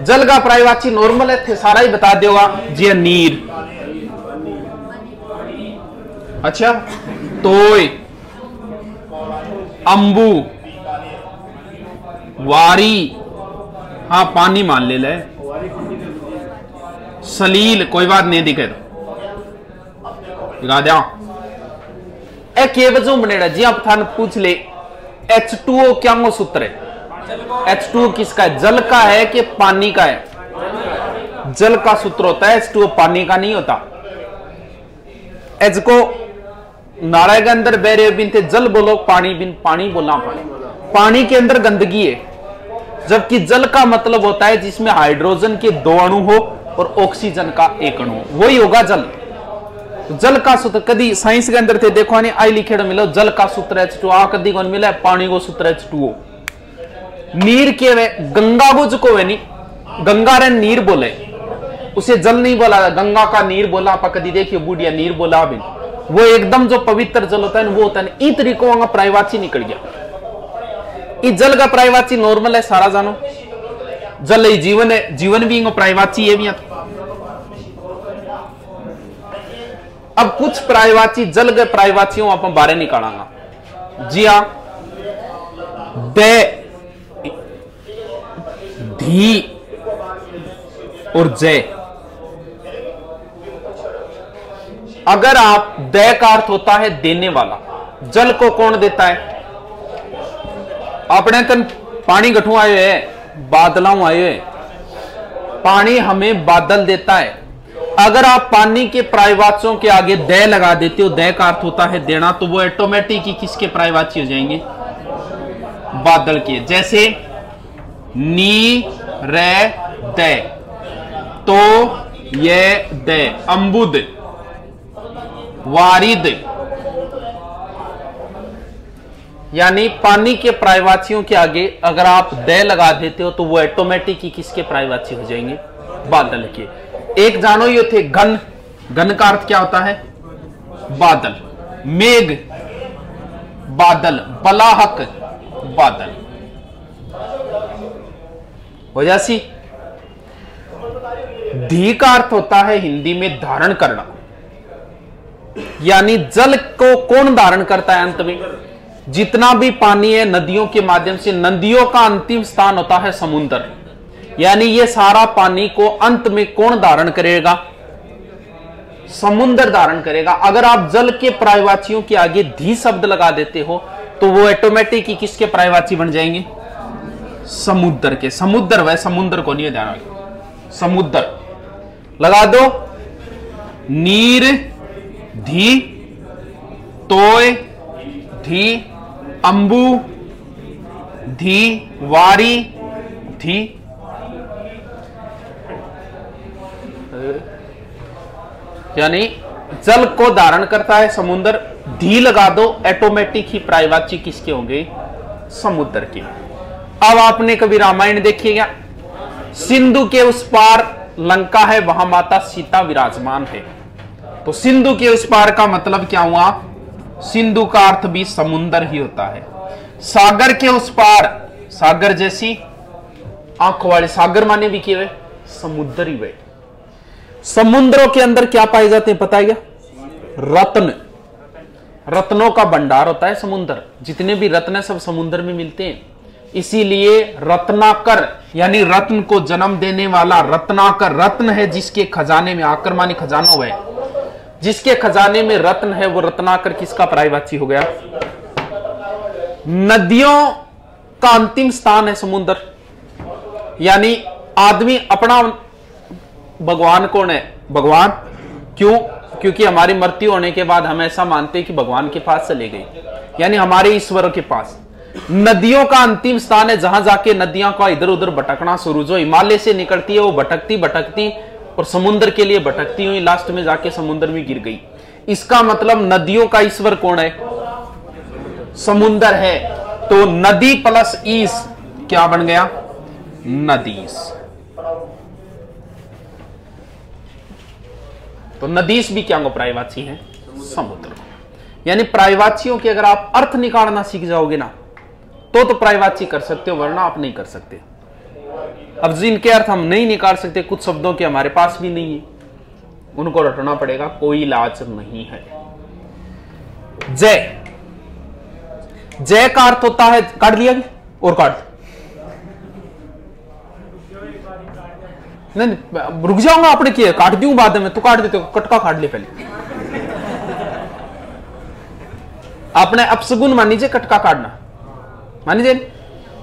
जल का पर्यायवाची नॉर्मल है, थे सारा ही बता देगा जी। नीर, अच्छा, तोय, अंबू, वारी, हाँ पानी मान ले ले, सलील कोई बात नहीं दिखे दिखा दिया। ए के वजह बनेड़ा जी, आप थान पूछ ले H2O क्या वो सूत्र है? H2O किसका है? जल का है कि पानी का है? जल का सूत्र होता है, H2O पानी का नहीं होता। H को नारा के अंदर बह रहे बिन थे जल बोलो, पानी बिन पानी बोला पानी। पानी के अंदर गंदगी है, जबकि जल का मतलब होता है जिसमें हाइड्रोजन के 2 अणु हो और ऑक्सीजन का 1 अणु हो, वही होगा जल। तो जल का सूत्र कदी साइंस के अंदर थे देखो नहीं आई लिखे मिलो जल का सूत्र H2O, आ कदी कौन मिला है? पानी को सूत्र H2O। नीर के वे गंगा को जो वे नहीं, गंगा रे नीर बोले, उसे जल नहीं बोला, गंगा का नीर बोला। आप कदी देखिए बूढ़िया नीर बोला अभी, वो एकदम जो पवित्र जल होता है वो होता है। इन तरीकों का पर्यायवाची निकल गया। इस जल का पर्यायवाची नॉर्मल है, सारा जानो। जल ही जीवन है, जीवन भी पर्यायवाची है भी। अब कुछ पर्यायवाची जल के पर्यायवाचियों आप बारे निकालांगा जी। हाँ, दे, धी और जय। अगर आप दे का अर्थ होता है देने वाला, जल को कौन देता है? अपने तन पानी गठू आए है, बादलों आए है, पानी हमें बादल देता है। अगर आप पानी के पर्यायवाचियों के आगे दे लगा देते हो, दे का अर्थ होता है देना, तो वो ऑटोमेटिक ही किसके पर्यायवाची हो जाएंगे? बादल के। जैसे नी रे दे, तो ये दे, अंबुद, वारिद, यानी पानी के पर्यायवाचियों के आगे अगर आप दे लगा देते हो तो वो ऑटोमेटिक ही किसके पर्यायवाची हो जाएंगे? बादल के। एक जानो ये थे घन, घन का अर्थ क्या होता है? बादल। मेघ बादल, बलाहक बादल हो जासी। धी का अर्थ होता है हिंदी में धारण करना, यानी जल को कौन धारण करता है? अंत में जितना भी पानी है नदियों के माध्यम से, नदियों का अंतिम स्थान होता है समुद्र, यानी ये सारा पानी को अंत में कौन धारण करेगा? समुद्र धारण करेगा। अगर आप जल के पर्यायवाचियों के आगे धी शब्द लगा देते हो तो वो ऑटोमेटिक ही किसके पर्यायवाची बन जाएंगे? समुद्र के। समुद्र वह समुद्र को नहीं ध्यान रखो, समुद्र लगा दो। नीर, धी, तोय, धी, अंबु, धी, वारी, धी, यानी जल को धारण करता है समुद्र। धी लगा दो, ऑटोमेटिक ही पर्यायवाची किसके होंगे? समुद्र के। अब आपने कभी रामायण देखी क्या? सिंधु के उस पार लंका है, वहां माता सीता विराजमान है। तो सिंधु के उस पार का मतलब क्या हुआ? सिंधु का अर्थ भी समुद्र ही होता है। सागर के उस पार, सागर जैसी आंखों वाले सागर माने भी किए हुए समुद्र ही वे। समुद्रों के अंदर क्या पाए जाते हैं पता है क्या? रत्न। रत्नों का भंडार होता है समुद्र। जितने भी रत्न सब समुद्र में मिलते हैं, इसीलिए रत्नाकर यानी रत्न को जन्म देने वाला रत्नाकर, रत्न है जिसके खजाने में, आकर माने खजाना हुआ है, जिसके खजाने में रत्न है वो रत्नाकर किसका पर्यायवाची हो गया? नदियों का अंतिम स्थान है समुद्र। यानी आदमी अपना भगवान कौन है? भगवान क्यों? क्योंकि हमारी मृत्यु होने के बाद हम ऐसा मानते हैं कि भगवान के पास चले गए, यानी हमारे ईश्वर के पास। नदियों का अंतिम स्थान है जहां जाके नदियों का इधर उधर भटकना शुरू, जो हिमालय से निकलती है वो भटकती भटकती और समुद्र के लिए भटकती हुई लास्ट में जाके समुद्र में गिर गई। इसका मतलब नदियों का ईश्वर कौन है? समुद्र है। तो नदी प्लस ईस क्या बन गया? नदीस। तो नदीस भी क्या पर्यायवाची है? समुद्र। यानी पर्यायवाचियों के अगर आप अर्थ निकालना सीख जाओगे ना तो पर्यायवाची कर सकते हो, वरना आप नहीं कर सकते। अब जिनके अर्थ हम नहीं निकाल सकते, कुछ शब्दों के हमारे पास भी नहीं है, उनको रटना पड़ेगा, कोई इलाज नहीं है। जय, जय का अर्थ होता है, काट लिया और काट, नहीं रुक जाऊंगा, आपने किया काट दूं बाद में, तो काट देते हो, कटका काट ले पहले। आपने अपसगुन मान लीजिए, कटका काटना मान लीजिए,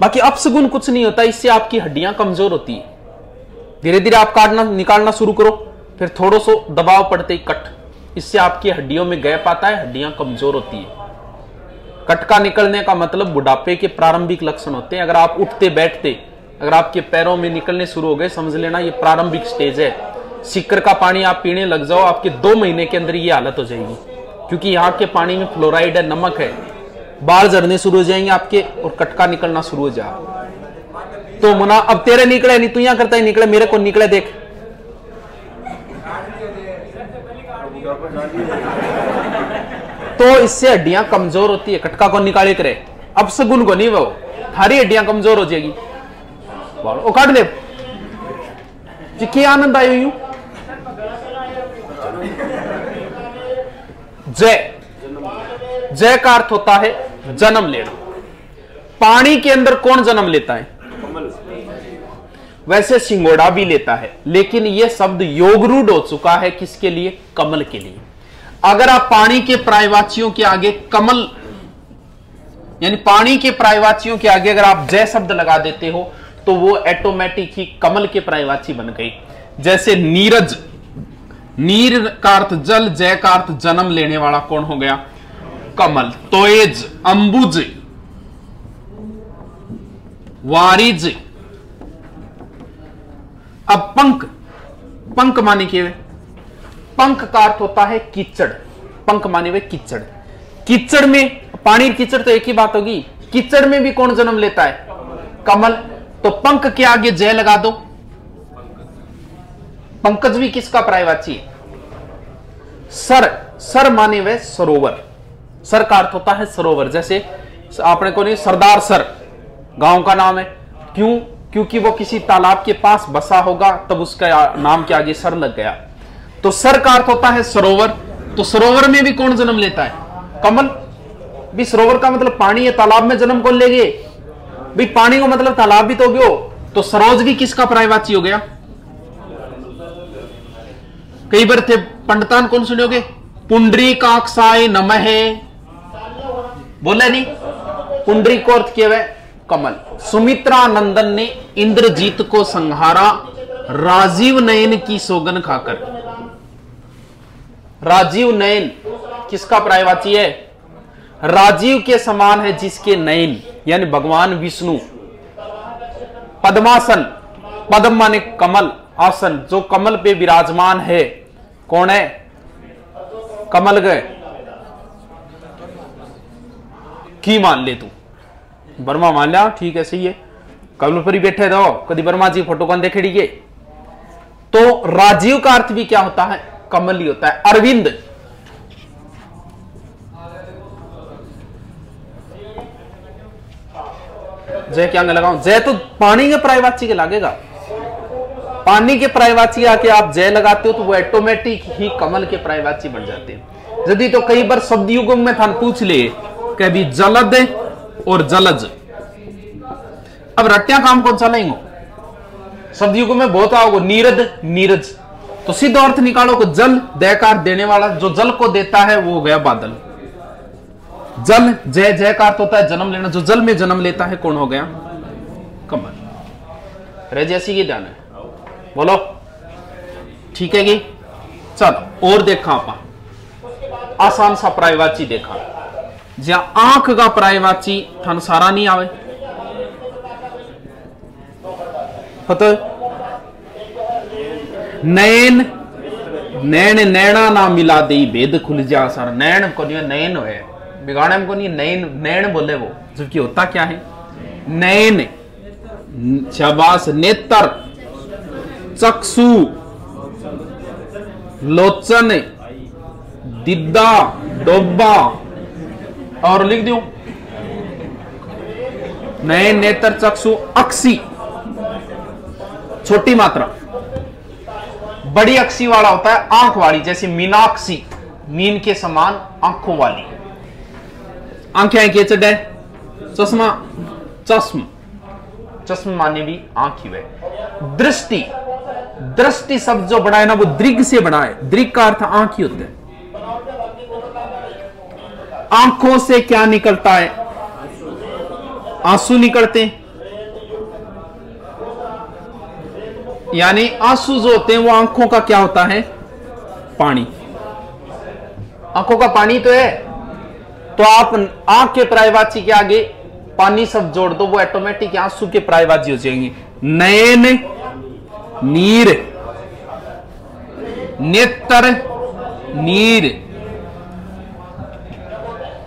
बाकी अपसगुन कुछ नहीं होता, इससे आपकी हड्डियां कमजोर होती है। धीरे धीरे आप काटना निकालना शुरू करो, फिर थोड़ा सा दबाव पड़ते ही कट, इससे आपकी हड्डियों में गैप आता है, हड्डियां कमजोर होती है। कटका निकलने का मतलब बुढ़ापे के प्रारंभिक लक्षण होते हैं। अगर आप उठते बैठते अगर आपके पैरों में निकलने शुरू हो गए, समझ लेना ये प्रारंभिक स्टेज है। सिक्कर का पानी आप पीने लग जाओ, आपके 2 महीने के अंदर ये हालत हो जाएगी, क्योंकि यहाँ के पानी में फ्लोराइड है, नमक है, बाल झड़ने शुरू हो जाएंगे आपके और कटका निकलना शुरू हो जाए। तो मुना अब तेरे निकले नहीं, तू यहाँ करता ही निकले, मेरे को निकले देख। तो इससे हड्डियां कमजोर होती है, कटका को निकाले करे, अब सगुन को नहीं, वो थारी हड्डियां कमजोर हो जाएगी। वो काट दे जी, क्या आनंद आयो यूं। जय, जय का अर्थ होता है जन्म लेना। पानी के अंदर कौन जन्म लेता है? वैसे सिंगोड़ा भी लेता है, लेकिन यह शब्द योगरूढ़ हो चुका है किसके लिए? कमल के लिए। अगर आप पानी के प्रायवाचियों के आगे कमल, यानी पानी के प्रायवाचियों के आगे अगर आप जय शब्द लगा देते हो तो वो ऑटोमेटिक ही कमल के प्रायवाची बन गई। जैसे नीरज, नीर का अर्थ जल, जय का अर्थ जन्म लेने वाला कौन हो गया? कमल। तोएज, अंबुज, वारिज। अब पंख, पंख माने के पंख का अर्थ होता है कीचड़, पंख माने हुए कीचड़। कीचड़ में पानी कीचड़ तो एक ही बात होगी, कीचड़ में भी कौन जन्म लेता है? कमल। तो पंख के आगे जय लगा दो, पंकज भी किसका प्रायवाची है? सर, सर माने हुए सरोवर, सर का अर्थ होता है सरोवर। जैसे आपने को नहीं, सरदार सर गांव का नाम है, क्यों? क्योंकि वो किसी तालाब के पास बसा होगा, तब उसका नाम के आगे सर लग गया। तो सर का अर्थ होता है सरोवर। तो सरोवर में भी कौन जन्म लेता है? कमल। भी सरोवर का मतलब पानी है, तालाब में जन्म कौन लेंगे? भी पानी को मतलब तालाब भी तो गयो, तो सरोज भी किसका प्रायवाची हो गया? कई बार थे पंडितान कौन सुनोगे? पुंडरीकाक्षाय नमः, बोले नहीं? पुंडरी को अर्थ किया है कमल। सुमित्रा नंदन ने इंद्रजीत को संहारा राजीव नयन की सौगन खाकर। राजीव नयन किसका प्रायवाची है? राजीव के समान है जिसके नयन, यानी भगवान विष्णु। पद्मासन, पद्म माने कमल, आसन, जो कमल पे विराजमान है कौन है? कमल गए की मान ले तू, वर्मा मान लिया, ठीक है, सही है। कमल पर ही बैठे रहो, कभी वर्मा जी फोटो कौन देखेड़ी के? तो राजीव का अर्थ भी क्या होता है? कमल ही होता है। अरविंद, जय क्या लगाऊं? जय तो पानी के प्रायवाची के लगेगा, पानी के प्रायवाची आके आप जय लगाते हो तो वो ऑटोमेटिक ही कमल के प्रायवाची बन जाते हैं। यदि तो कई बार शब्द युगम में थान पूछ ले कि भी जलद और जलज, अब रट्टिया काम कौन सा लेंगे? शब्द युग में बहुत आओगे, नीरद, नीरज। तो सीधा अर्थ निकालो को जल, दयकार देने वाला, जो जल को देता है वो हो गया बादल। जल, जय, जय का अर्थ होता है जन्म लेना, जो जल में जन्म लेता है कौन हो गया? कमल। रे जैसी की ध्यान है, बोलो ठीक है कि? चलो और देखा आप आसान सा प्रायवाची देखा, जहां आंख का प्रायवाची थान सारा नहीं आवे, पता? नैन, नैन नैना ना मिला दे भेद खुल जा सर। नैन को नहीं, नैन है बिगाड़े में को नहीं, नैन, नैन बोले वो, जबकि होता क्या है? नैन, शाबाश। नेत्र, चक्षु, लोचन, दिद्दा, डोबा, और लिख दू नैन, नेत्र, चक्षु, अक्सी। छोटी मात्रा। बड़ी अक्षी वाला होता है आंख वाली, जैसे मीनाक्षी, मीन के समान आंखों वाली। आंखें के चढ़ है, चश्मा, चश्म, चश्म माने भी आंख ही वह। दृष्टि, दृष्टि शब्द जो बना है ना वो दृग से बना है। दृग का अर्थ आंख ही होता है। आंखों से क्या निकलता है? आंसू निकलते हैं, यानी आंसू जो होते हैं वो आंखों का क्या होता है? पानी। आंखों का पानी तो है, तो आप आंख के पर्यायवाची के आगे पानी शब्द जोड़ दो, वो ऑटोमेटिक आंसू के पर्यायवाची हो जाएंगे। नयन, नीर, नेत्र, नीर,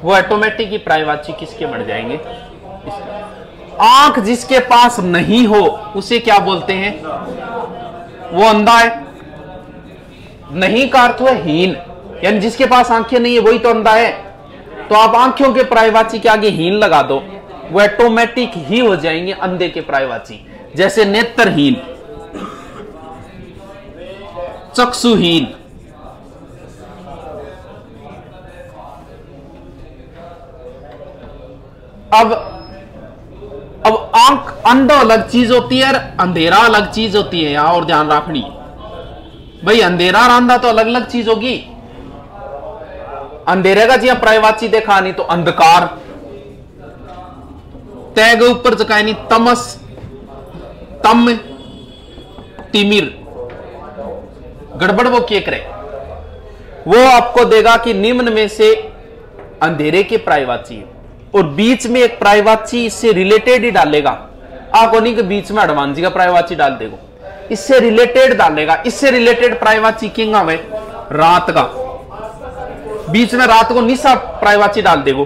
वो ऑटोमेटिक ही पर्यायवाची किसके बन जाएंगे? इसके। आंख जिसके पास नहीं हो उसे क्या बोलते हैं? वो अंधा है। नहीं का अर्थ है हीन, यानी जिसके पास आंखें नहीं है वही तो अंधा है। तो आप आंखों के पर्यायवाची के आगे हीन लगा दो, वो ऑटोमेटिक ही हो जाएंगे अंधे के पर्यायवाची। जैसे नेत्रहीन, चक्षुहीन, अब आंख, अंधा अलग चीज होती है और अंधेरा अलग चीज होती है। यहां और ध्यान रखनी भाई, अंधेरा और अंधा तो अलग अलग चीज होगी। अंधेरे का जी पर्यायवाची देखा नहीं तो अंधकार, तैग ऊपर जकाय नहीं, तमस, तम, तिमिर, गड़बड़ वो क्या करे? वो आपको देगा कि निम्न में से अंधेरे के पर्यायवाची है, और बीच में एक पर्यायवाची इससे रिलेटेड ही डालेगा। आपको नहीं कि बीच में हनुमान जी का पर्यायवाची डाल देगा, इससे रिलेटेड डालेगा। इससे रिलेटेड पर्यायवाची किंगा में रात का, बीच में रात को निशा पर्यायवाची डाल देगो।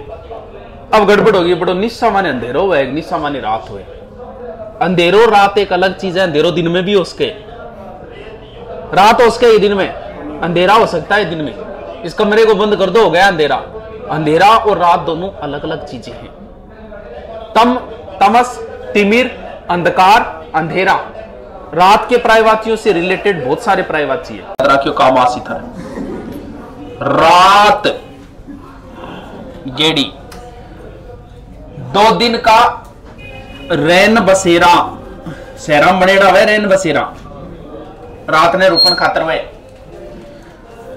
अब गड़बड़ होगी, बड़ो निशा माने अंधेरो हुआ, निशा माने रात हुए। अंधेरो रात एक अलग चीज है। अंधेरो दिन में भी हो सके, रात हो सके, दिन में अंधेरा हो सकता है। दिन में इस कमरे को बंद कर दो, हो गया अंधेरा। अंधेरा और रात दोनों अलग अलग चीजें हैं। तम, तमस, तिमिर, अंधकार, अंधेरा, रात के पर्यायवाचियों से रिलेटेड बहुत सारे पर्यायवाची है। राखियो काम आसी था रात, गेड़ी, 2 दिन का रैन बसेरा, सहरा बनेड़ा हुआ रैन बसेरा, रात ने रुकन खातर वे।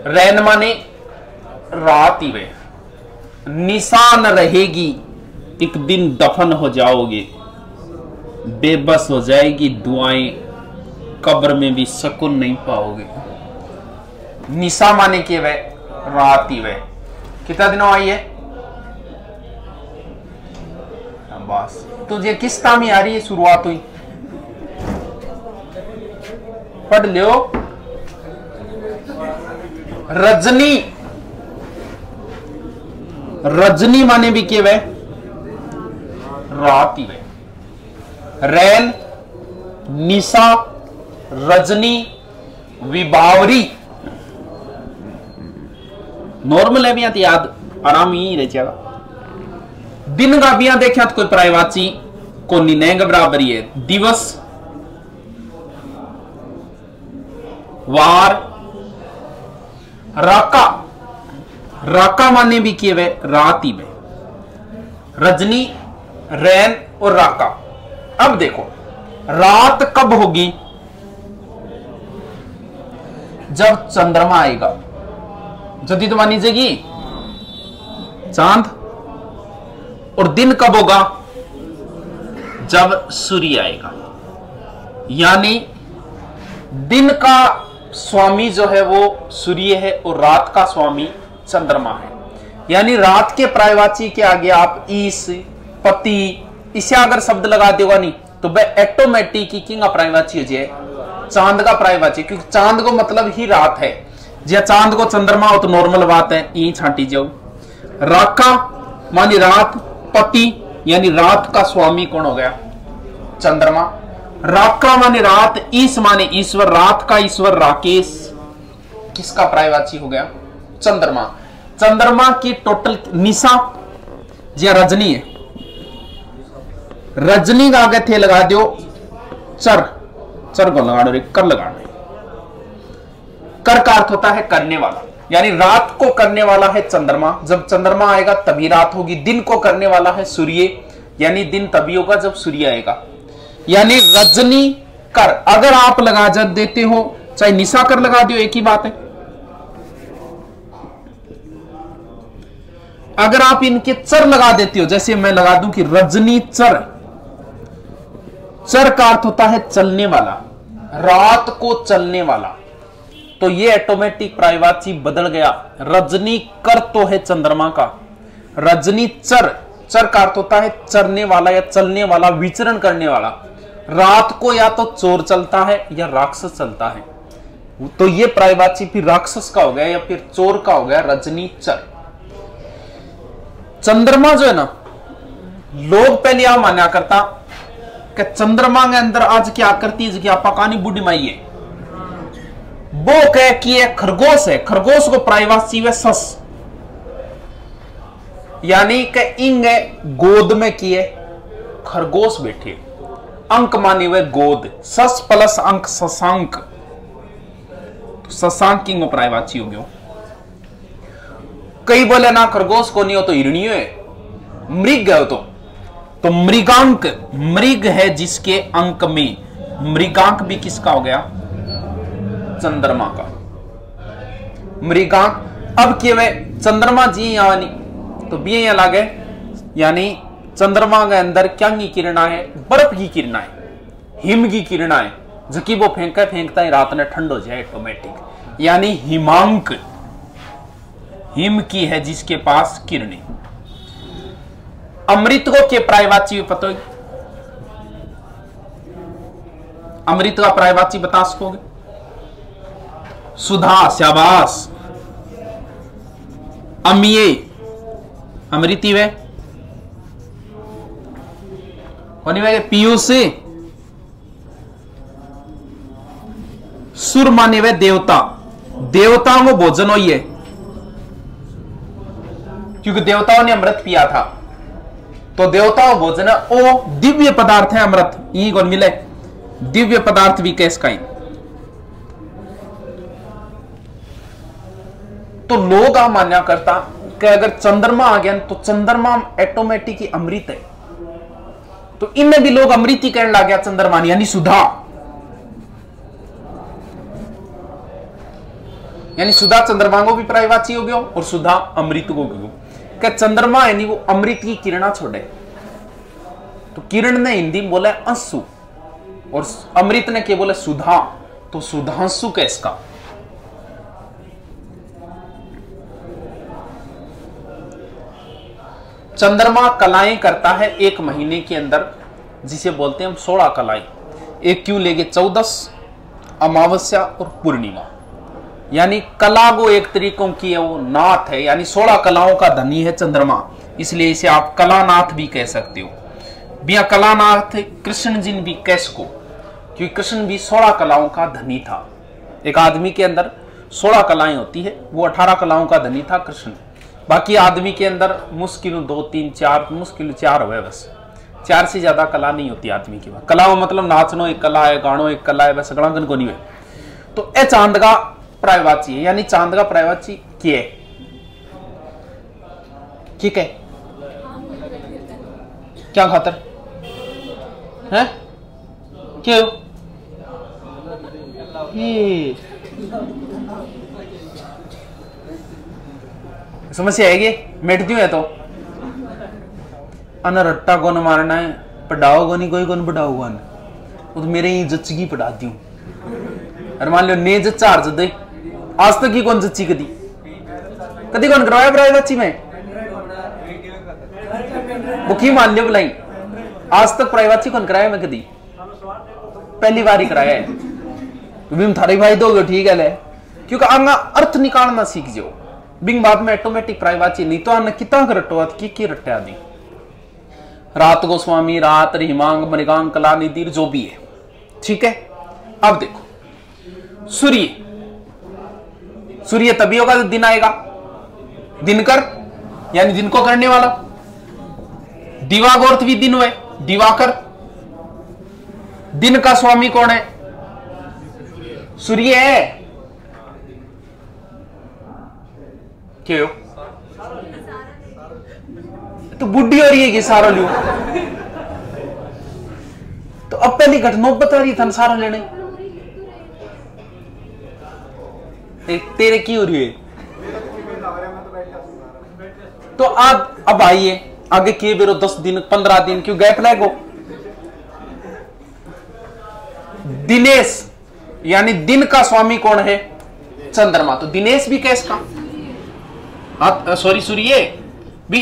रैन माने रात ही वे। निशान रहेगी, एक दिन दफन हो जाओगे, बेबस हो जाएगी दुआएं, कब्र में भी सुकून नहीं पाओगे। निशा माने के वे रात ही वे। कितना दिनों आई है? बस तुझे किस तामी आ रही है? शुरुआत हुई, पढ़ लो। रजनी, रजनी माने भी के वे रात ही वे। रैन, निशा, रजनी, विभावरी, नॉर्मल है भी याद आराम ही रह जाएगा। दिन का भी देखा तो कोई पर्यायवाची को निनेंग बराबरी है। दिवस, वार, राका, राका माने भी किए वे रात ही में। रजनी, रैन और राका। अब देखो रात कब होगी? जब चंद्रमा आएगा। जदी तो मानी जाएगी चांद। और दिन कब होगा? जब सूर्य आएगा। यानी दिन का स्वामी जो है वो सूर्य है और रात का स्वामी चंद्रमा है। यानी रात के पर्यायवाची के आगे आप ईस, पति, इसे अगर शब्द लगा देगा नहीं तो वह ऑटोमेटिक किंग का पर्यायवाची हो जाए, चांद का पर्यायवाची। क्योंकि चांद को मतलब ही रात है। जी चांद को चंद्रमा हो तो नॉर्मल बात है, यही छांटी जाओ। राका मानी रात, पति यानी रात का स्वामी कौन हो गया? चंद्रमा। राका माने रात, ईस माने ईश्वर, रात का ईश्वर राकेश किसका पर्यायवाची हो गया? चंद्रमा। चंद्रमा की टोटल निशा जी रजनी है। रजनी का आगे थे लगा दो चर, चर को लगाना और एक कर लगाना है। कर का अर्थ होता है करने वाला, यानी रात को करने वाला है चंद्रमा, जब चंद्रमा आएगा तभी रात होगी। दिन को करने वाला है सूर्य, यानी दिन तभी होगा जब सूर्य आएगा। यानी रजनी कर अगर आप लगा देते हो, चाहे निशा कर लगा दियो, एक ही बात है। अगर आप इनके चर लगा देते हो, जैसे मैं लगा दूं कि रजनी चर, चर का अर्थ होता है चलने वाला, रात को चलने वाला, तो ये ऑटोमेटिक पर्यायवाची बदल गया। रजनी कर तो है चंद्रमा का, रजनी चर, चर का अर्थ होता है चरने वाला या चलने वाला, विचरण करने वाला। रात को या तो चोर चलता है या राक्षस चलता है, तो ये पर्यायवाची फिर राक्षस का हो गया या फिर चोर का हो गया, रजनी चर। चंद्रमा जो है ना, लोग पहले यह मान्या करता कि चंद्रमा के अंदर आज क्या आकृति है, क्या पकानी बुढ़ी माई है, वो कह कि ये खरगोश है, खरगोश को पर्यायवाची वे सस, यानी कि इंग गोद में किए खरगोश बैठे, अंक मानी हुए गोद, सस प्लस अंक शशांक, शशांक किंग पर्यायवाची हो गया। कई बोले ना खरगोश को नहीं हो तो हिरणी है, मृग है तो मृगांक, मृग है जिसके अंक में, मृगांक भी किसका हो गया, चंद्रमा का, मृगांक। अब के वे चंद्रमा जी यहां नहीं तो भी यहां लागे, यानी चंद्रमा के अंदर क्या की किरणा है, बर्फ की किरणा है, हिम की किरणा है, जबकि वो फेंकता है रात में ठंड हो जाए ऑटोमेटिक, यानी हिमांक, हिम की है जिसके पास किरणें। अमृत को के पर्यायवाची पता है, अमृत का पर्यायवाची बता सकोगे, सुधा, शाबाश, अमीय, अमृति वे पीयूष, सुर माने वे देवता, देवताओं को भोजन हुई है, क्योंकि देवताओं ने अमृत पिया था, तो देवताओं भोजन ओ दिव्य पदार्थ है अमृत, यही कौन मिले, दिव्य पदार्थ भी कैस का ही। तो लोग आ मान्या करता कि अगर चंद्रमा आ गया तो चंद्रमा ऑटोमेटिक ही अमृत है, तो इनमें भी लोग अमृत ही कहने लग गया चंद्रमा, यानी सुधा, यानी सुधा चंद्रमा को भी पर्यायवाची हो गया और सुधा अमृत को भी। क्या चंद्रमा यानी वो अमृत की किरणा छोड़े, तो किरण ने हिंदी में बोला अंशु और अमृत ने क्या बोला सुधा, तो सुधांशु कैसका। चंद्रमा कलाएं करता है एक महीने के अंदर, जिसे बोलते हैं हम 16 कलाएं। एक क्यों लेके 14, अमावस्या और पूर्णिमा, यानी कला को एक तरीकों की है, वो नाथ है, यानी 16 कलाओं का धनी है चंद्रमा, इसलिए इसे आप कलानाथ भी कह सकते हो। बिया कलानाथ कृष्ण जी भी कैस को, क्योंकि कृष्ण भी 16 कलाओं का धनी था। एक आदमी के अंदर 16 कलाएं होती है, वो 18 कलाओं का धनी था कृष्ण। बाकी आदमी के अंदर मुश्किल 2, 3, 4, मुश्किल 4 हुए, बस 4 से ज्यादा कला नहीं होती आदमी की। कला मतलब नाचनो एक कला है, गानो एक कला है, बस गणागन को नहीं है। तो ए चांद का पर्यायवाची है, यानी चांद का पर्यायवाची क्या है, ठीक है, क्या खातर है, क्यों समस्या है, मिटती है तो अनरट्टा कौन मारना है, पढ़ाओ नहीं कोई कौन पढ़ाओगा, वो तो मेरे ही जच्ची पढ़ाती हूँ। और मान लो ने जच्चा हर जदे आज तक ही कौन जच्ची कदी कदी कौन करवाया पर्यायवाची में, वो की मान लियो बुलाई, आज तक पर्यायवाची कौन कराया मैं कदी, पहली बार ही कराया है। तो थारे भाई दोगे ठीक है ले, क्योंकि आंगा अर्थ निकालना सीख जाओ, बिंग बाद में ऑटोमेटिक पर्यायवाची, नहीं तो आना कितना रटो की रट्टा दी। रात गोस्वामी, रात, हिमांग, मृगांग, कला निधि जो भी है, ठीक है। अब देखो सूर्य, सूर्य तभी होगा जब दिन आएगा, दिनकर यानी दिन को करने वाला। दिवागोर्थ भी दिन हुए, दिवाकर। दिन का स्वामी कौन है, सूर्य है क्यों तो बुढ़ी हो रही है कि सारा लियो तो अब पहली घटना बता रही था सारा लेने तेरे की हो रही है तो अब आइए आगे किए बेरो 10 दिन 15 दिन क्यों गैप लगो दिनेश यानी दिन का स्वामी कौन है चंद्रमा तो दिनेश भी कैस का सॉरी सूर्य भी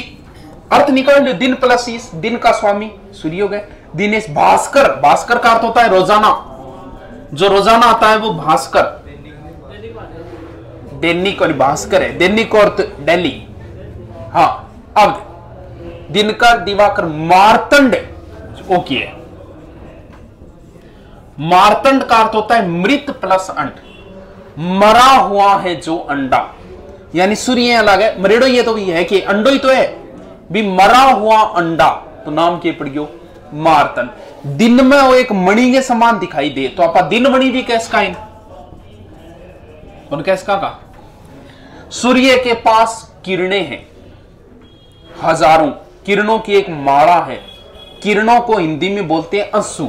अर्थ निकाल लो दिन प्लस इस दिन का स्वामी सूर्य हो गए दिनेश भास्कर भास्कर का अर्थ होता है रोजाना जो रोजाना आता है वो भास्कर दैनिक और भास्कर है दैनिक और डेली हाँ अब दिनकर दिवाकर मार्तंड ओके है मार्तंड का अर्थ होता है मृत प्लस अंड मरा हुआ है जो अंडा यानी सूर्य अलग है मरेडो ये तो भी है कि अंडो ही तो है भी मरा हुआ अंडा तो नाम के पड़ गयो मार्तन दिन में वो एक मणि के समान दिखाई दे तो आप दिन मणि भी कैसका कौन कैसका का सूर्य के पास किरणें हैं हजारों किरणों की एक माला है किरणों को हिंदी में बोलते हैं अंशु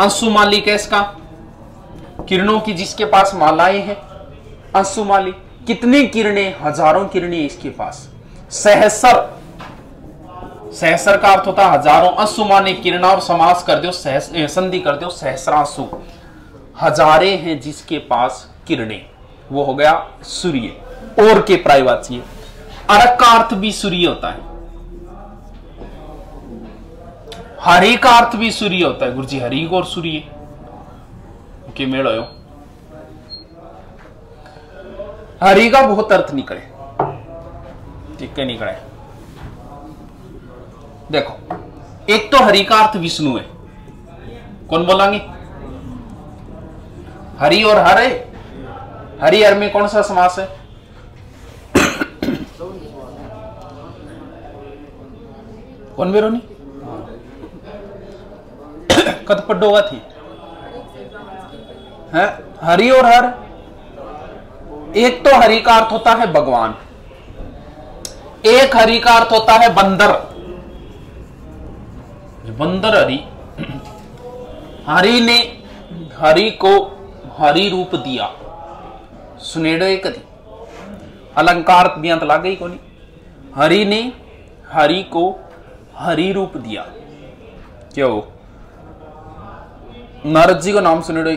अंशुमाली कैसका किरणों की जिसके पास मालाएं हैं अंशुमाली कितनी किरणें हजारों किरणें इसके पास सहस्र सहस्र का अर्थ होता है हजारों अंशुमानी किरणा और समास कर दो संधि कर दो सहस्रांशु हजारे हैं जिसके पास किरणें वो हो गया सूर्य और के प्रायवाची अर्क का अर्थ भी सूर्य होता है हरि का अर्थ भी सूर्य होता है गुरुजी हरि और सूर्य ओके मेल हो हरि का बहुत अर्थ निकले ठीक है निकले देखो एक तो हरि का अर्थ विष्णु है कौन बोलेंगे हरि और हर है हरि हर में कौन सा समास है कौन बेरो नहीं कद पड्डोगा थी है हरि और हर एक तो हरि का अर्थ होता है भगवान एक हरि का अर्थ होता है बंदर बंदर हरि हरि ने हरि को हरि रूप दिया सुनेड़ो एक कदी अलंकार भी अंत लाग गई को नहीं हरि ने हरि को हरि रूप दिया क्यों नारद जी का नाम सुनेड़ो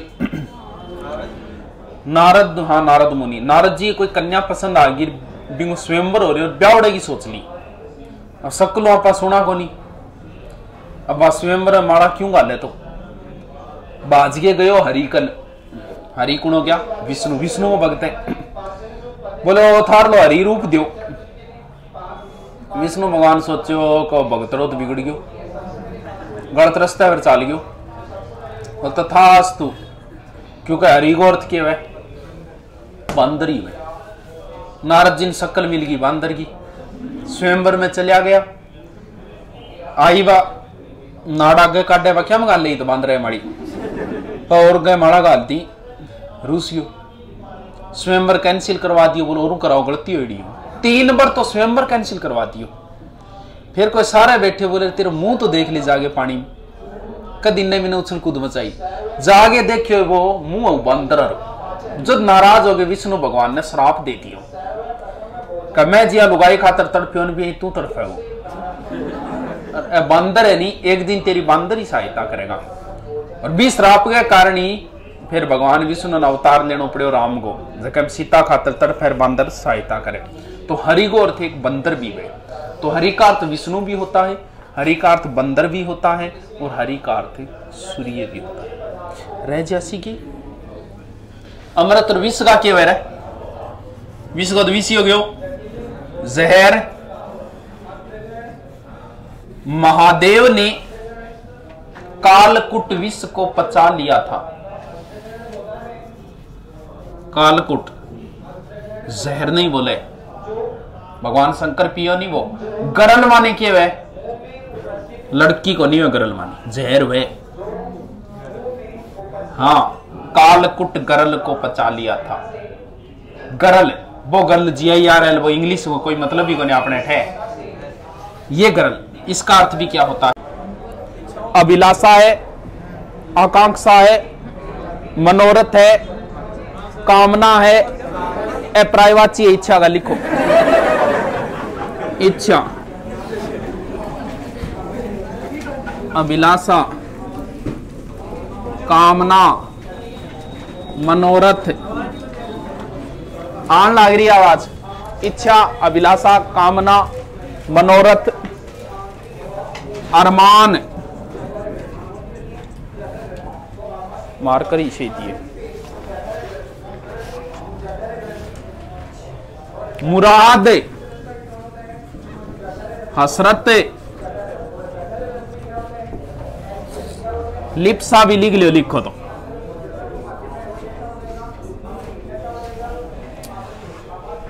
नारद हाँ नारद मुनि नारद जी कोई कन्या पसंद आ गई बिंगो स्वयंवर हो रही और ब्यावड़े की सोच ली अब सकलो आपा सुना को नहीं अब स्वयंवर माड़ा क्यों गाले तो बाज के गयो हरिकन हरि कुण हो गया विष्णु विष्णु को भगते बोले थार लो हरि रूप दियो विष्णु भगवान सोचो को भगतरो तो बिगड़ गयो गलत रास्ते पर चाल गयो और तथास्तु क्योंकि हरि को अर्थ क्या है बंदर ही है नारद जी ने शक्ल मिल गई बंदर की स्वयंवर में चलिया गया आई बा नाड़ा आगे काटे क्या मंगा ली तो बंदर है माड़ी और गए माड़ा गालती रूसियो स्वयंवर कैंसिल करवा दियो बोलो और कराओ गलती हुई 3 बार तो स्वयंवर कैंसिल करवा दियो फिर कोई सारे बैठे बोले तेरे मुंह तो देख ले जागे पानी में कदी ने मैंने उछल कूद मचाई जागे देखियो वो मुंह बंदर जब नाराज हो गए विष्णु भगवान ने श्राप दे दियो मैं जिया लुगाई खातर तड़प्यो भी तू तड़फे वो बंदर है नहीं एक दिन तेरी बंदर ही सहायता करेगा और 20 श्राप के कारण ही फिर भगवान विष्णु ने अवतार लेना पड़े राम को जब सीता खातर तड़फे बंदर सहायता करे तो हरि को अर्थ एक बंदर भी है तो हरि का अर्थ विष्णु भी होता है हरि का अर्थ बंदर भी होता है और हरि का अर्थ सूर्य भी होता है रह जैसी की अमृत और विष का क्या है विष को तो विष हो गयो जहर महादेव ने कालकुट विष को पचा लिया था कालकुट जहर नहीं बोले भगवान शंकर पियो नहीं वो गरल माने के वे लड़की को नहीं है गरल माने जहर वे हाँ कालकुट गरल को पचा लिया था। गरल, वो गरल GIRL, वो इंग्लिश को कोई मतलब ही को नहीं अपने है। ये गरल, इसका अर्थ भी क्या होता है? अभिलाषा है, आकांक्षा है, मनोरथ है, कामना है, अप्रायवाची इच्छा का लिखो। इच्छा, अभिलाषा, कामना, मनोरथ। आन लग रही आवाज? इच्छा, अभिलाषा, कामना, मनोरथ, अरमान। मारकर ही छेदी है। मुराद, हसरत, लिप्सा भी लिख लियो, लिखो तो।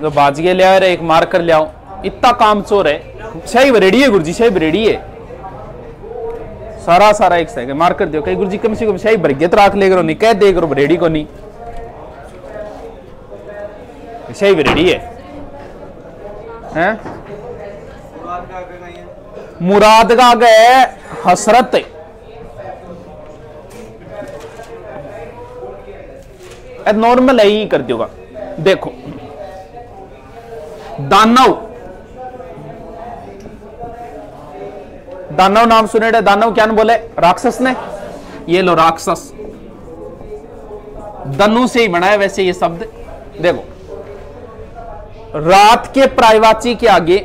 जो बाजगे ले आए, एक मार कर ले आओ, इतना काम चोर है। सही रेडी है गुरुजी, सही रेडी है, सारा सारा एक सही मार कर दियो। कई गुरुजी कम से कम सही बरगेत राख ले करो, नहीं कह दे करो रेडी को नहीं, सही रेडी है, हैं? मुराद का गए हसरत, नॉर्मल है ही कर दियोगा। देखो दानव, दानव नाम सुने, दानव क्या बोले? राक्षस ने। ये लो राक्षस, दनु से ही बना है वैसे ये शब्द। देखो रात के प्रायवाची के आगे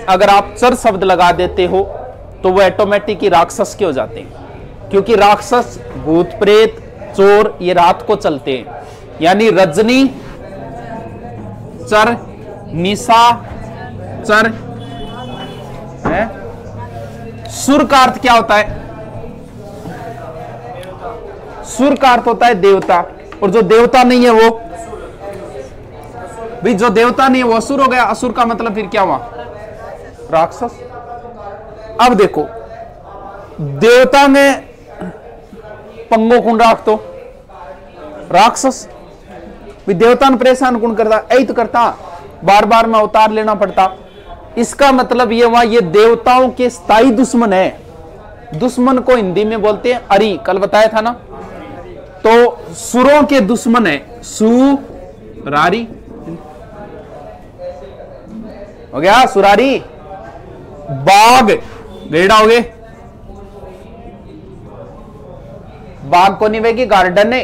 अगर आप चर शब्द लगा देते हो तो वो ऑटोमेटिक ही राक्षस के हो जाते हैं, क्योंकि राक्षस, भूत प्रेत, चोर ये रात को चलते हैं। यानी रजनी चर, निशा चर है। सुर का अर्थ क्या होता है? सुर का अर्थ होता है देवता, और जो देवता नहीं है वो भी, जो देवता नहीं है वो असुर हो गया। असुर का मतलब फिर क्या हुआ? राक्षस। अब देखो देवता में पंगो कुंड राख तो राक्षस भी, देवता ने परेशान कौन करता? यही तो करता, बार बार में अवतार लेना पड़ता। इसका मतलब ये हुआ ये देवताओं के स्थायी दुश्मन है। दुश्मन को हिंदी में बोलते हैं अरि, कल बताया था ना। तो सुरों के दुश्मन है सुरारी, हो गया सुरारी। बाग, गेड़ा हो गए, बाग को नहीं वेगी, गार्डन है।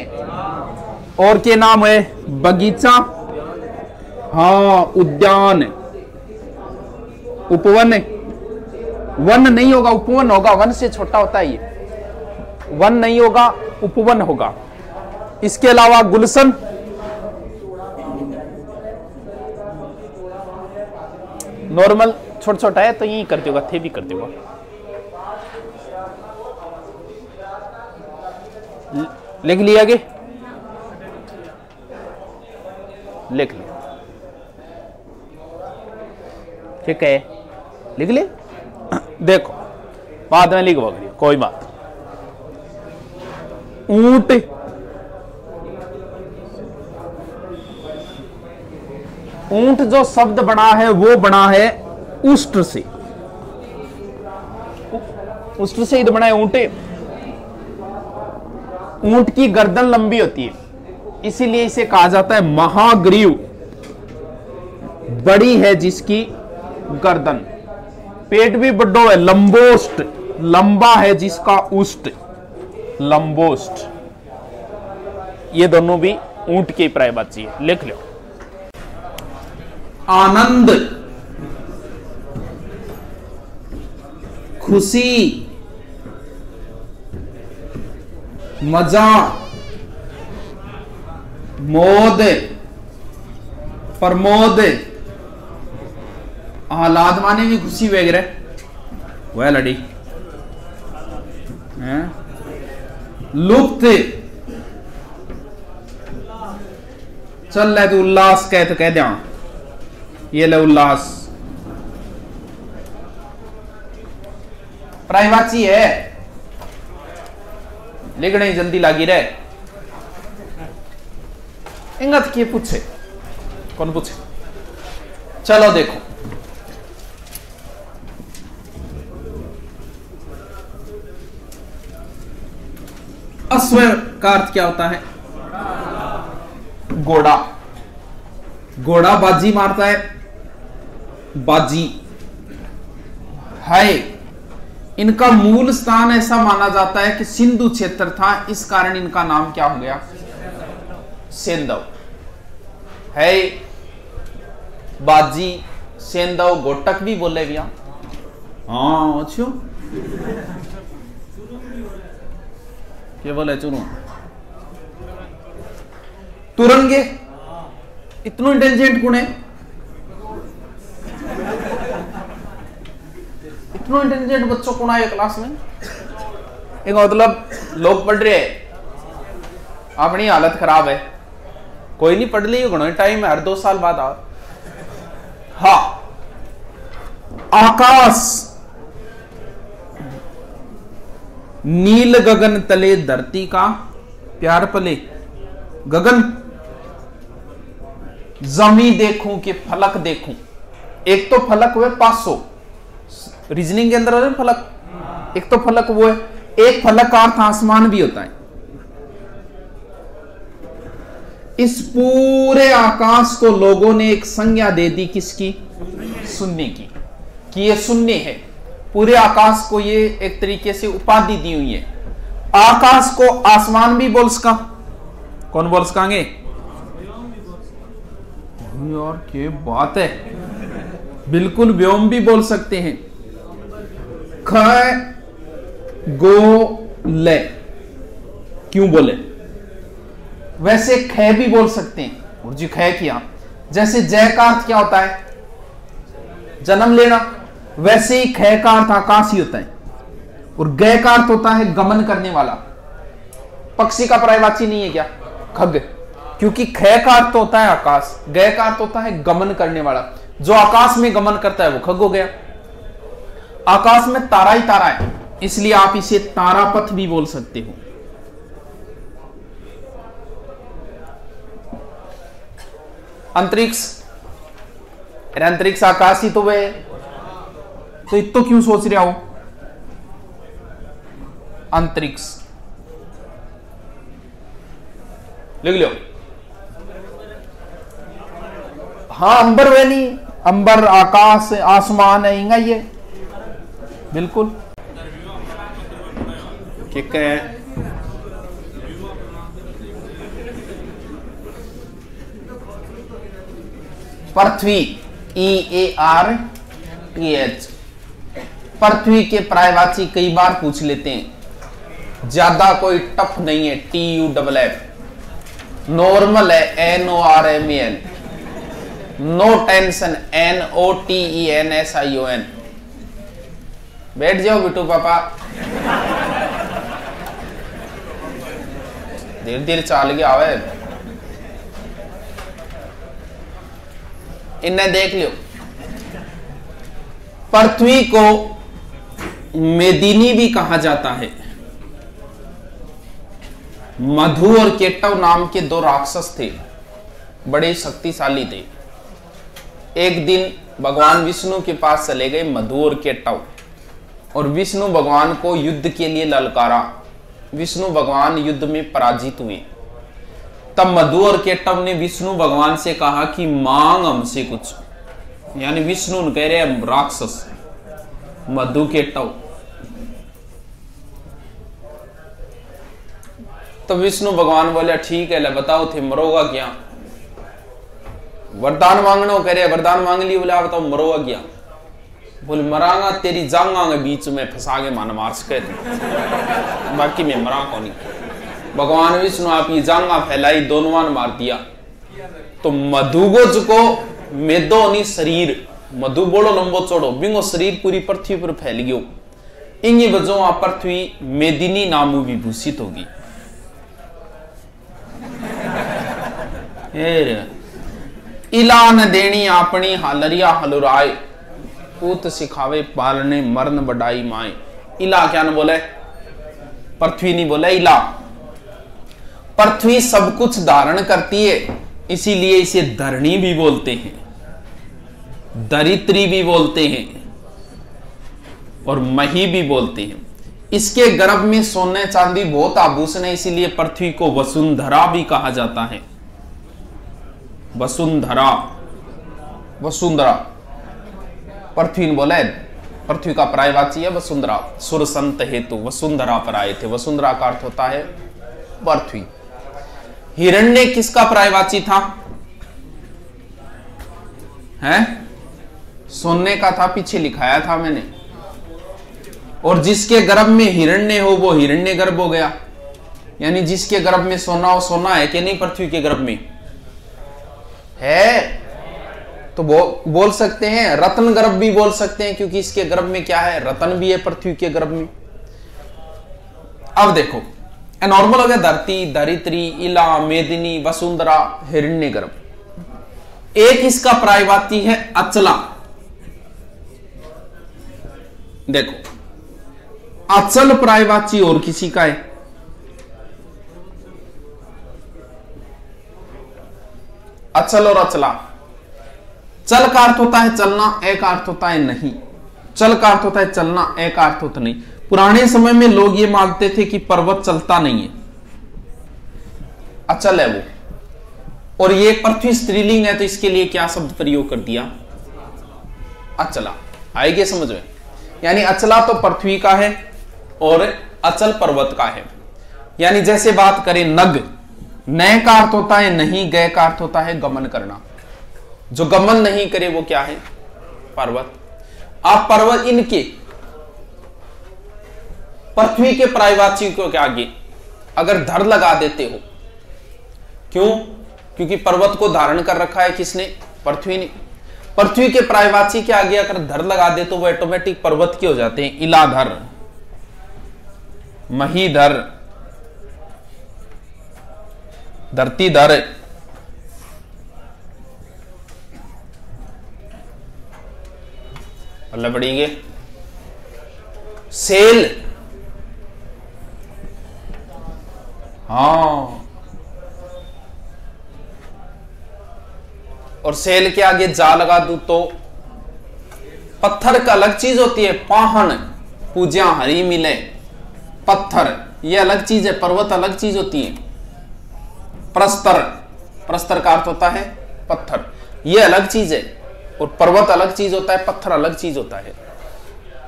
और के नाम है बगीचा, हाँ उद्यान, उपवन। वन नहीं होगा, उपवन होगा, वन से छोटा होता है ये। वन नहीं होगा, उपवन होगा। इसके अलावा गुलशन, नॉर्मल छोटा छोटा है तो यही करते होगा, थे भी करते होगा। लिख लिया गे, लिख लिया, ठीक है, लिख ले। देखो बाद में लिखवा करिए, कोई बात। ऊंट, ऊंट जो शब्द बना है वो बना है उष्ट से, उष्ट से ही तो बना है ऊंट। ऊंट की गर्दन लंबी होती है, इसीलिए इसे कहा जाता है महाग्रीव। बड़ी है जिसकी गर्दन, पेट भी बड़ो है, लंबोष्ट, लंबा है जिसका उष्ट, लंबोष्ट। ये दोनों भी ऊंट की प्रायवाची है, लिख लो। आनंद, खुशी, मजा, मोद, प्रमोद, आह्लाद माने भी खुशी वगैरह, वह लड़ी लुप्त, चल रहा तू उल्लास कह तो कह दिया, ये ले उल्लास। प्रायवाची है, लिखने जल्दी लागी रहे। इंगत के पूछे, कौन पूछे? चलो देखो, अश्व का अर्थ क्या होता है? घोड़ा। घोड़ा बाजी मारता है, बाजी है। इनका मूल स्थान ऐसा माना जाता है कि सिंधु क्षेत्र था, इस कारण इनका नाम क्या हो गया? सेंधव है। बाजी, सेंधव, गोटक भी बोले भैया। हाँ अच्छो क्या बोले? चुनो तुरंगे। इतना इंटेलिजेंट कौन है? इतना इंटेलिजेंट बच्चों कौन आए क्लास में? एक मतलब लोग पढ़ रहे हैं, अपनी हालत खराब है। कोई नहीं, पढ़ ली घणो टाइम है, हर 2 साल बाद आओ। हाँ, आकाश, नील गगन तले धरती का प्यार पले। गगन, जमी देखूं कि फलक देखूं। एक तो फलक हुए 500, रीजनिंग के अंदर होता है फलक। एक तो फलक वो है, एक फलक का अर्थ आसमान भी होता है। इस पूरे आकाश को लोगों ने एक संज्ञा दे दी, किसकी? शून्य की, कि ये शून्य है। पूरे आकाश को ये एक तरीके से उपाधि दी हुई है। आकाश को आसमान भी बोल सका। कौन बोल सकांगे? यार क्या बात है, बिल्कुल व्योम भी बोल सकते हैं। ख गो ले, क्यों बोले? वैसे ख भी बोल सकते हैं, और जी ख किया। जैसे जय का अर्थ क्या होता है? जन्म लेना। वैसे ही ख का अर्थ आकाश ही होता है, और गय का अर्थ होता है गमन करने वाला। पक्षी का पर्यायवाची नहीं है क्या? खग। क्योंकि ख का अर्थ होता है आकाश, गय का अर्थ होता है गमन करने वाला। जो आकाश में गमन करता है वो खग हो गया। आकाश में तारा ही तारा है, इसलिए आप इसे तारापथ भी बोल सकते हो। अंतरिक्ष, अंतरिक्ष आकाश ही तो वे, तो इतो क्यों सोच रहा हो? अंतरिक्ष लिख लो। हाँ, अंबर वे नहीं, अंबर आकाश आसमान है, इंगा ये बिल्कुल ठीक है। पृथ्वी, EARTH, पृथ्वी के पर्यायवाची कई बार पूछ लेते हैं। ज्यादा कोई टफ नहीं है, TUFF। नॉर्मल है, NORMAL। No tension, NOTENSION। बैठ जाओ बिटू पापा, धीरे धीरे चाल गया आवे। इन्हें देख लियो। पृथ्वी को मेदिनी भी कहा जाता है। मधु और केटव नाम के 2 राक्षस थे, बड़े शक्तिशाली थे। एक दिन भगवान विष्णु के पास चले गए मधु और केटव, और विष्णु भगवान को युद्ध के लिए ललकारा। विष्णु भगवान युद्ध में पराजित हुए। तब मधु और केटव ने विष्णु भगवान से कहा कि मांग हमसे कुछ, यानी विष्णु कह रहे हैं राक्षस मधु केटव। तो विष्णु भगवान बोले ठीक है, ले बताओ थे मरोगा क्या? वरदान मांगना कह रहे, वरदान मांग लिया। बोले बताओ मरोगा क्या? बोले मरांगा तेरी जांगा के बीच में फंसा के मार सके, बाकी में मरा को नहीं। भगवान विष्णु आप ये जांगा फैलाई, दोनों मार दिया। तो मधुगोज को मेदो नहीं शरीर, मधु बोलो लंबो चौड़ो, बिंगो शरीर पूरी पृथ्वी पर फैल गयो। इन वजहों पृथ्वी मेदिनी नामु विभूषित होगी। इलान देनी अपनी हालरिया हलुराय, पूत सिखावे पालने मरण बढ़ाई माए। इला क्या न बोले? पृथ्वी नहीं बोले, इला। पृथ्वी सब कुछ धारण करती है, इसीलिए इसे धरणी भी बोलते हैं, दरित्री भी बोलते हैं और मही भी बोलते हैं। इसके गर्भ में सोने चांदी बहुत आभूषण है, इसीलिए पृथ्वी को वसुंधरा भी कहा जाता है। वसुंधरा, वसुंधरा पृथ्वी ने बोला है, पृथ्वी का पर्यायवाची है वसुंधरा। सुर संत हेतु वसुंधरा पर आए थे। वसुंधरा का अर्थ होता है पृथ्वी। हिरण्य किसका पर्यायवाची था? है सोने का था, पीछे लिखाया था मैंने। और जिसके गर्भ में हिरण्य हो वो हिरण्य गर्भ हो गया, यानी जिसके गर्भ में सोना हो, सोना है कि नहीं पृथ्वी के गर्भ में? है। तो बोल सकते हैं रत्न गर्भ भी बोल सकते हैं, क्योंकि इसके गर्भ में क्या है? रत्न भी है पृथ्वी के गर्भ में। अब देखो नॉर्मल हो गया धरती, धरित्री, इला, मेदिनी, वसुंधरा, हिरण्य गर्भ। एक इसका पर्यायवाची है अचला। देखो अचल पर्यायवाची और किसी का है? अचल और अचला। चल का अर्थ होता है चलना, एक अर्थ होता है नहीं। चल का अर्थ होता है चलना, एक अर्थ होता नहीं। पुराने समय में लोग ये मानते थे कि पर्वत चलता नहीं है, अचल है वो। और ये पृथ्वी स्त्रीलिंग है, तो इसके लिए क्या शब्द प्रयोग कर दिया? अचला। आएगी समझ में? यानी अचला तो पृथ्वी का है और अचल पर्वत का है। यानी जैसे बात करें नग, नय का अर्थ होता है नहीं, गय का अर्थ होता है गमन करना। जो गमन नहीं करे वो क्या है? पर्वत। आप पर्वत इनके पृथ्वी के पर्यायवाची को के आगे अगर धर लगा देते हो, क्यों? क्योंकि पर्वत को धारण कर रखा है किसने? पृथ्वी ने। पृथ्वी के पर्यायवाची के आगे अगर धर लगा दे तो वो ऑटोमेटिक पर्वत के हो जाते हैं। इलाधर, महीधर, धरतीधर, अल्लाह बढ़ीगे, सेल। हाँ, और सेल के आगे जा लगा दू तो पत्थर का अलग चीज होती है। पाहन, पूजा हरी मिले, पत्थर ये अलग चीज है, पर्वत अलग चीज होती है। प्रस्तर, प्रस्तर का अर्थ होता है पत्थर, ये अलग चीज है। और पर्वत अलग चीज होता है, पत्थर अलग चीज होता है।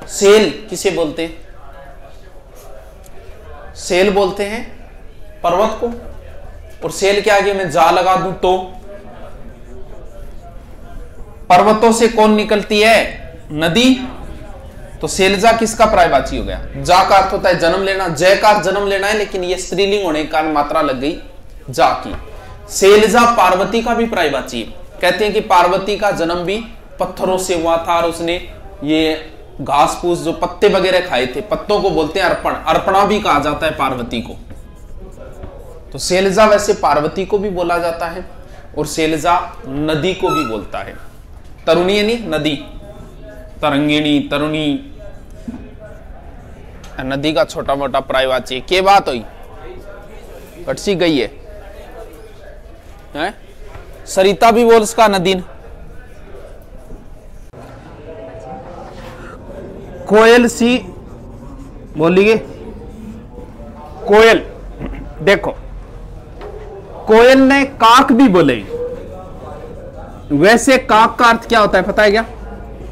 सेल किसे बोलते हैं? सेल बोलते हैं पर्वत को। और सेल के आगे मैं जा लगा दूं तो पर्वतों से कौन निकलती है? नदी। तो सेलजा किसका पर्यायवाची हो गया? जा का अर्थ होता है जन्म लेना, जय का अर्थ जन्म लेना है, लेकिन ये स्त्रीलिंग होने के कारण मात्रा लग गई जा की। सेलजा पार्वती का भी पर्यायवाची है। कहते हैं कि पार्वती का जन्म भी पत्थरों से हुआ था, और उसने ये घास फूस जो पत्ते वगैरह खाए थे, पत्तों को बोलते हैं अर्पण, अर्पणा भी कहा जाता है पार्वती को। तो सेलजा वैसे पार्वती को भी बोला जाता है, और सेलजा नदी को भी बोलता है। तरुणी यानी नदी, तरंगिणी, तरुणी, नदी का छोटा मोटा पर्यायवाची। के बात हुई कटसी गई है, हैं? सरिता भी बोल उसका नदी। कोयल सी बोलिए, कोयल। देखो कोयल ने काक भी बोले। वैसे काक का अर्थ क्या होता है पता है क्या?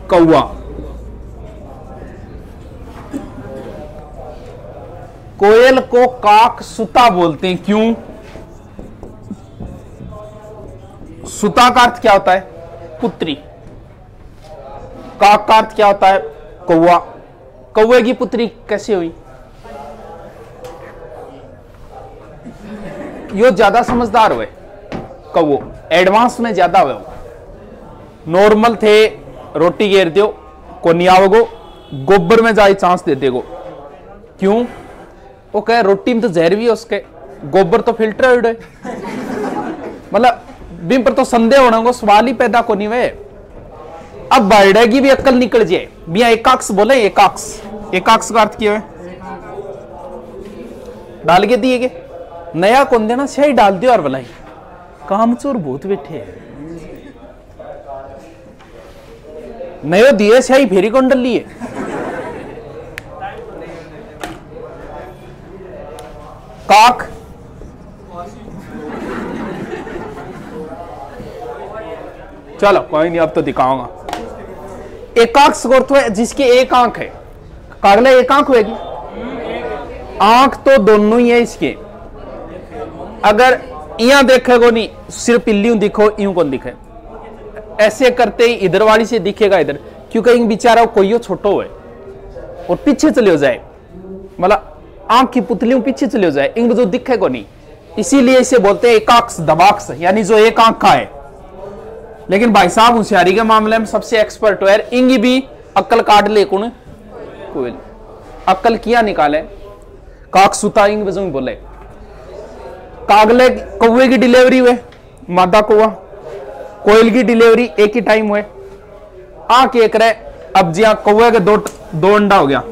कौवा। कोयल को काक सुता बोलते हैं। क्यों? सुता का अर्थ क्या होता है? पुत्री। काक का अर्थ क्या होता है? कौवा। कौवे की पुत्री कैसे हुई? यो ज्यादा समझदार हुए कौवो, एडवांस में ज्यादा हुए। नॉर्मल थे रोटी घेर दो को नहीं आवगो, गोबर में जाए चांस दे देगो। क्यों? वो कहे रोटी में तो जहर भी है उसके, गोबर तो फिल्टर है। मतलब बिम पर तो संदेह होने को सवाल ही पैदा को नहीं हुए। अब बर्डे की भी अक्ल निकल जाए। बिया एकाक्ष बोले, एकाक्ष। एकाक्ष का अर्थ क्या है? डाल के दिए नया कौन देना, सही डाल दियो और भलाई। कामचोर बहुत बैठे हैं। नयो दिए स्याही फेरी कौन डली है? काक चलो कोई नहीं, अब तो दिखाऊंगा। एकांक स्कोर्थ है जिसकी एक आंख है, कागले एक आंख होगी। आंख तो दोनों ही है इसके। अगर यहां देखेगो नहीं, सिर्फ पिल्ली दिखो, यूं कौन दिखे? ऐसे करते ही इधर वाली से दिखेगा इधर, क्योंकि इन बेचारा कोई छोटो है और पीछे चले हो जाए, मतलब आंख की पुतलियों पीछे चले हो जाए, इन जो दिखेगो नहीं, इसीलिए इसे बोलते हैं एकाक्ष दबाक्ष, यानी जो एक आंख का है। लेकिन भाई साहब होशियारी के मामले में सबसे एक्सपर्ट है, इंगी भी अक्ल काट ले कौन कोयल, अक्ल किया निकाले काक सुता इंग बजूंग बोले। कागले कौवे की डिलीवरी हुए, मादा कौवा, कोयल की डिलीवरी एक ही टाइम हुए। आंख एक रहे, अब जिया कौवे के दो अंडा हो गया,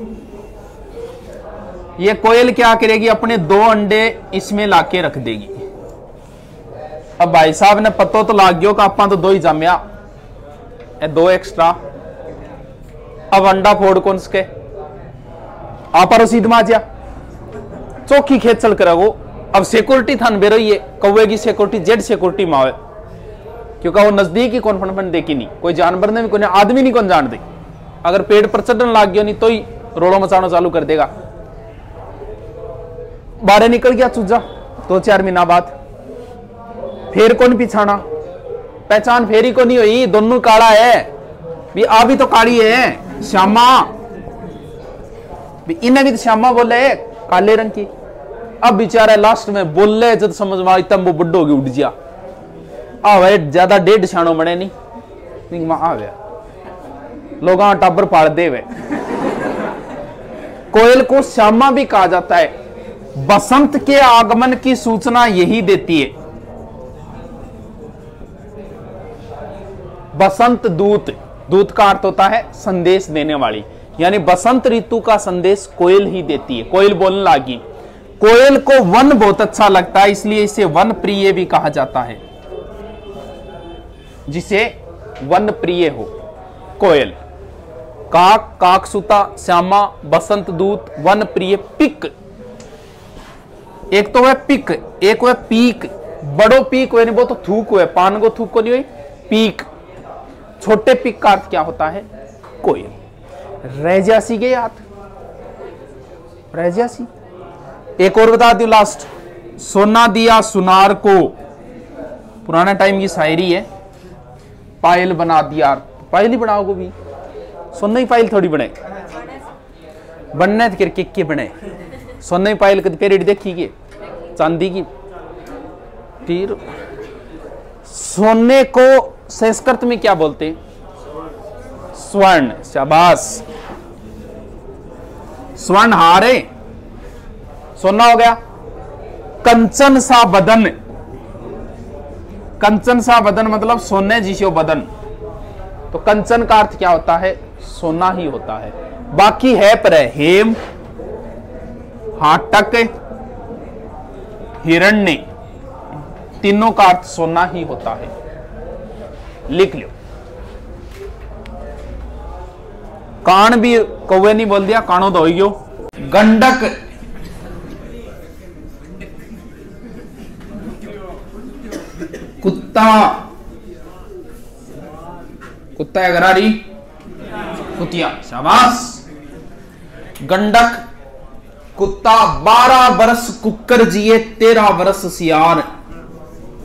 ये कोयल क्या करेगी? अपने 2 अंडे इसमें लाके रख देगी। अब भाई साहब ने पतो तो लाग गयो कि आपा तो 2 ही जामिया, 2 एक्स्ट्रा। अब अंडा फोड़ कौन सके? आप रसीद माजिया चौकी खेत चल कर वो। अब सिक्योरिटी थान बेरो, ये कौवे की सिक्योरिटी जेड सिक्योरिटी मावे, क्योंकि वो नजदीक ही कौन फन देखी नहीं, कोई जानवर ने भी कोई आदमी नहीं कौन जान दे। अगर पेड़ पर चढ़ने लाग गयो नहीं तो ही रोड़ो मचाना चालू कर देगा। बाहर निकल गया चूजा 2-4 महीना बाद, फिर कौन पिछाना? पहचान फेरी को नहीं हुई, दोनों काला है भी, आ भी तो काली है श्यामा भी, इन्हें भी तो श्यामा बोले काले रंग की। अब बेचारा लास्ट में बोले जब समझ में आई तब वो बुड्ढो होगी, उठ जा आ भाई, ज्यादा 1.5 छानो बने नहीं आ गया, लोग टाबर पाड़ दे वे। कोयल को श्यामा भी कहा जाता है, बसंत के आगमन की सूचना यही देती है। बसंत दूत, दूत का अर्थ होता है संदेश देने वाली, यानी बसंत ऋतु का संदेश कोयल ही देती है। कोयल बोलने लगी। कोयल को वन बहुत अच्छा लगता है, इसलिए इसे वन प्रिय भी कहा जाता है, जिसे वन प्रिय हो। कोयल, काक, काकसुता, श्यामा, बसंत दूत, वन प्रिय, पिक। एक तो है पिक, एक है पीक। बड़ो पीक हुए नहीं, वो तो थूक हुए, पान को थूक को नहीं हुई, पीक। छोटे पिक का अर्थ क्या होता है? कोयल। रैजासी के याद, रैजासी। एक और बता दू लास्ट, सोना दिया सुनार को, पुराना टाइम की शायरी है। पायल बना दिया, पायल ही बनाओगे भी, सोना ही पायल थोड़ी बने, बनने तो के बने। सोने की पायल कद पेरिड देखी के, चांदी की। फिर सोने को संस्कृत में क्या बोलते? स्वर्ण। शाबाश, स्वर्ण हारे, सोना हो गया। कंचन सा बदन, कंचन सा बदन मतलब सोने जिसो बदन, तो कंचन का अर्थ क्या होता है? सोना ही होता है। बाकी है पर हेम, हाटक, हिरण्य, तीनों का अर्थ सोना ही होता है। लिख लो। कान भी कौवे नहीं बोल दिया, कानो तो हो। गंडक, कुत्ता, कुत्ता है गरारी, कुतिया। शाबाश। गंडक, कुत्ता। 12 बरस कुकर जिए, 13 बरस सियार,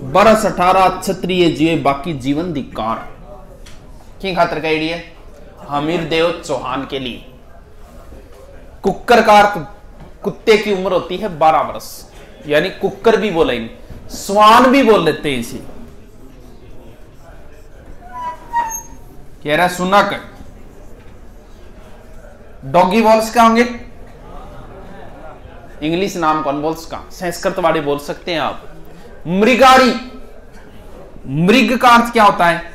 बरस 18 क्षत्रिय जिए, बाकी जीवन धिक्कार। की खातर कही है? हमीर देव चौहान के लिए। कुकर का अर्थ कुत्ते की उम्र होती है 12 बरस, यानी कुकर भी बोलेंगे, स्वान भी बोल लेते हैं इसे। कह रहा सुनक। डॉगी बॉल्स का होंगे, इंग्लिश नाम कौन बोल्स का, संस्कृत वाले बोल सकते हैं आप। मृगारी, मृग का अर्थ क्या होता है?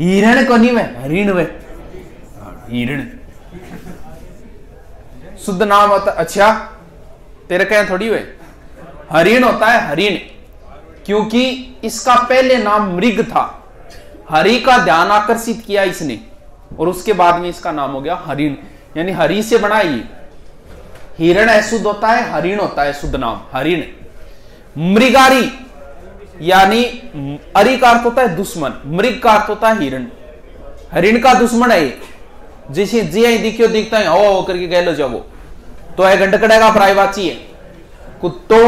हिरण को नहीं, में हरिण वे, हिरण शुद्ध नाम होता। अच्छा तेरे क्या थोड़ी वे, हरिण होता है, हरिण। क्योंकि इसका पहले नाम मृग था, हरि का ध्यान आकर्षित किया इसने और उसके बाद में इसका नाम हो गया हरिण, यानी हरि से बना ये। हिरण अशुद्ध होता है, हरिण होता है शुद्ध नाम हरिण। मृगारी यानी अरि का अर्थ होता है दुश्मन, मृग का अर्थ होता है हिरण, हरिण का दुश्मन है ये। जैसे जी दिखियो दिखता है हो करके कह लो जाओ तो है गंडकड़े का प्रायवाची है। कुत्तो,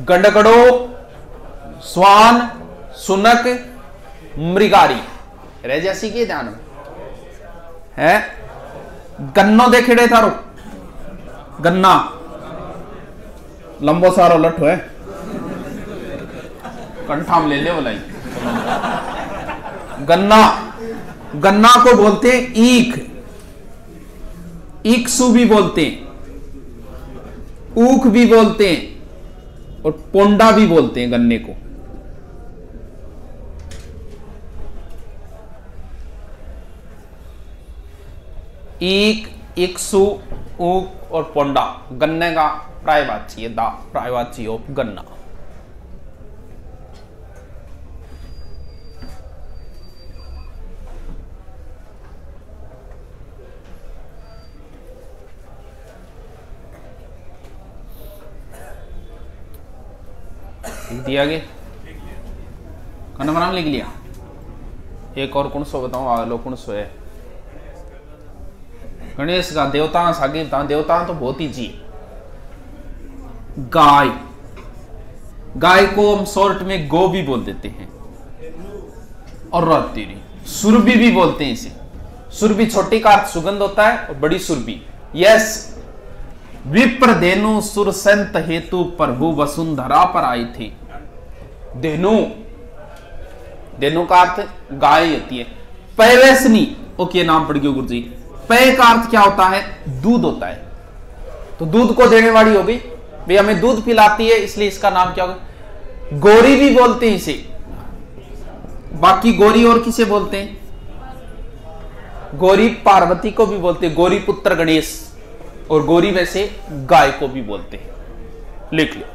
गंडकड़ो, स्वान, सुनक, मृगारी रह जैसी के ध्यान में है। गन्नो देखेड़े थारो, गन्ना लंबो सारो लठो है, कंठाम ले ले बोला। गन्ना, गन्ना को बोलते हैं ईख, इक्सु भी बोलते हैं, ऊख भी बोलते हैं और पोंडा भी बोलते हैं गन्ने को। ईख, इक्सु, ऊख और पोंडा गन्ने का प्रायवाची है, दा प्रायवाची ऑफ गन्ना। दिया गया खाना बनाना लिख लिया। एक और कौन सो बताऊं, आगे कौन सो है गणेश का देवता सागे देवता तो बहुत ही जी। गाय, गाय को हम शॉर्ट में गो भी बोल देते हैं और रात्रि सुरभि भी बोलते हैं इसे। सुरभि छोटी का अर्थ सुगंध होता है और बड़ी सुरभि। यस, विप्र धेनु सुर संत हेतु प्रभु वसुंधरा पर आई थी। धेनु, धेनु का अर्थ गाय होती है। पैवैसनी ओके नाम पड़ गया गुरु जी। पै का अर्थ क्या होता है, दूध होता है, तो दूध को देने वाली हो गई भाई, हमें दूध पिलाती है इसलिए इसका नाम क्या होगा। गौरी भी बोलते हैं इसे। बाकी गौरी और किसे बोलते हैं, गौरी पार्वती को भी बोलते हैं, गौरी पुत्र गणेश, और गौरी वैसे गाय को भी बोलते हैं। लिख लो।